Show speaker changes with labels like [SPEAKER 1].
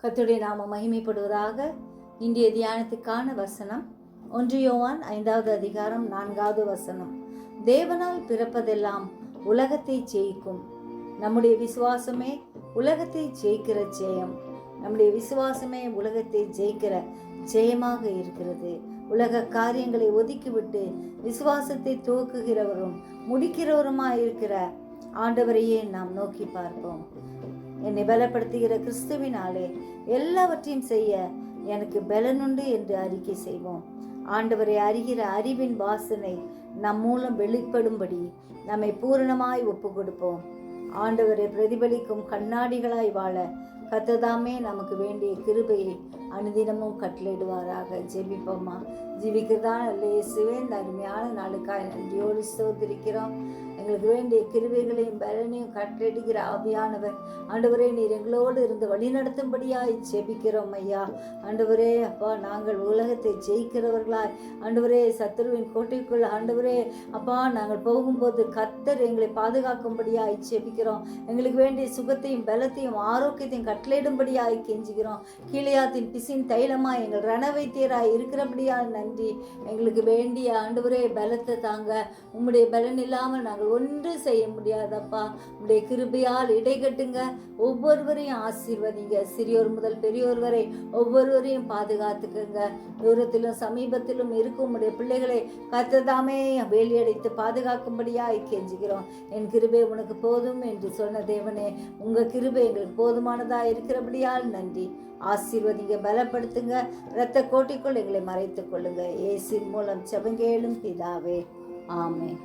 [SPEAKER 1] கர்த்தருடைய நாம மகிமைப்படுவதாக. இன்றைய தியானத்துக்கான வசனம் 1 யோவான் 5வது அதிகாரம் 4வது வசனம். தேவனால் பிறப்பதெல்லாம் உலகத்தை ஜெயிக்கும். நம்முடைய விசுவாசமே உலகத்தை ஜெயிக்கிற ஜெயம். நம்முடைய விசுவாசமே உலகத்தை ஜெயிக்கிற ஜெயமாக இருக்கிறது. உலக காரியங்களை ஒதுக்கிவிட்டு விசுவாசத்தை துவக்குகிறவரும் முடிக்கிறவருமாய் இருக்கிற ஆண்டவரையே நாம் நோக்கி பார்ப்போம். என்னை பலப்படுத்துகிற கிறிஸ்துவினாலே எல்லாவற்றையும் செய்ய எனக்கு பலனுண்டு என்று அறிக்கை செய்வோம். ஆண்டவரை அறிகிற அறிவின் வாசனை நம் மூலம் வெளிப்படும்படி நம்மை பூரணமாய் ஒப்பு கொடுப்போம். ஆண்டவரை பிரதிபலிக்கும் கண்ணாடிகளாய் வாழ கர்த்தர்தாமே நமக்கு வேண்டிய கிருபையை அனுதினமும் கட்டளையிடுவாராக. ஜெபிப்போமா. ஜீவிக்கிறதான் இயேசுவே, இந்த அருமையான நாளுக்காய் நன்றியோடு ஸ்தோத்திரிக்கிறோம். எங்களுக்கு வேண்டிய கிருபைகளையும் பலனையும் கட்டளையிடுகிற ஆவியானவர் ஆண்டவரே, நீர் எங்களோடு இருந்து வழிநடத்தும்படியாய் ஜெபிக்கிறோம் ஐயா. ஆண்டவரே அப்பா, நாங்கள் உலகத்தை ஜெயிக்கிறவர்களாய் ஆண்டவரே, சத்துருவின் கோட்டைக்குள் ஆண்டவரே அப்பா நாங்கள் போகும்போது கர்த்தர் எங்களை பாதுகாக்கும்படியாய் ஜெபிக்கிறோம். எங்களுக்கு வேண்டிய சுகத்தையும் பலத்தையும் ஆரோக்கியத்தையும் கட்டளையிடும்படியாய் கெஞ்சுகிறோம். கீழையாத்தின் பிசின் தைலமாய் எங்கள் ரணவைத்தியராய் இருக்கிறபடியால் நன்றி. எங்களுக்கு வேண்டிய ஆண்டவரே பலத்தை தாங்க. உம்முடைய பலன் இல்லாமல் நாங்கள் ஒன்று செய்ய முடியாதப்பா. உம்முடைய கிருபையால் இடைகட்டுங்க. ஒவ்வொருவரையும் ஆசீர்வதிங்க. சிறியோர் முதல் பெரியோர் வரை ஒவ்வொருவரையும் பாதுகாத்துக்குங்க. தூரத்திலும் சமீபத்திலும் இருக்கும் உம்முடைய பிள்ளைகளை கர்த்தர்தாமே வேலியடைத்து பாதுகாக்கும்படியாய் கெஞ்சுகிறோம். என் கிருபை உனக்கு போதும் என்று சொன்ன தேவனே, உங்க கிருபை எங்களுக்கு போதுமானதா இருக்கிறபடியால் நன்றி. ஆசீர்வதிங்க, பலப்படுத்துங்க. இரத்த கோட்டிக்குள் எங்களை மறைத்துக் கொள்ளுங்க. இயேசுவின் மூலம் ஜெபங்கேளும் பிதாவே, ஆமென்.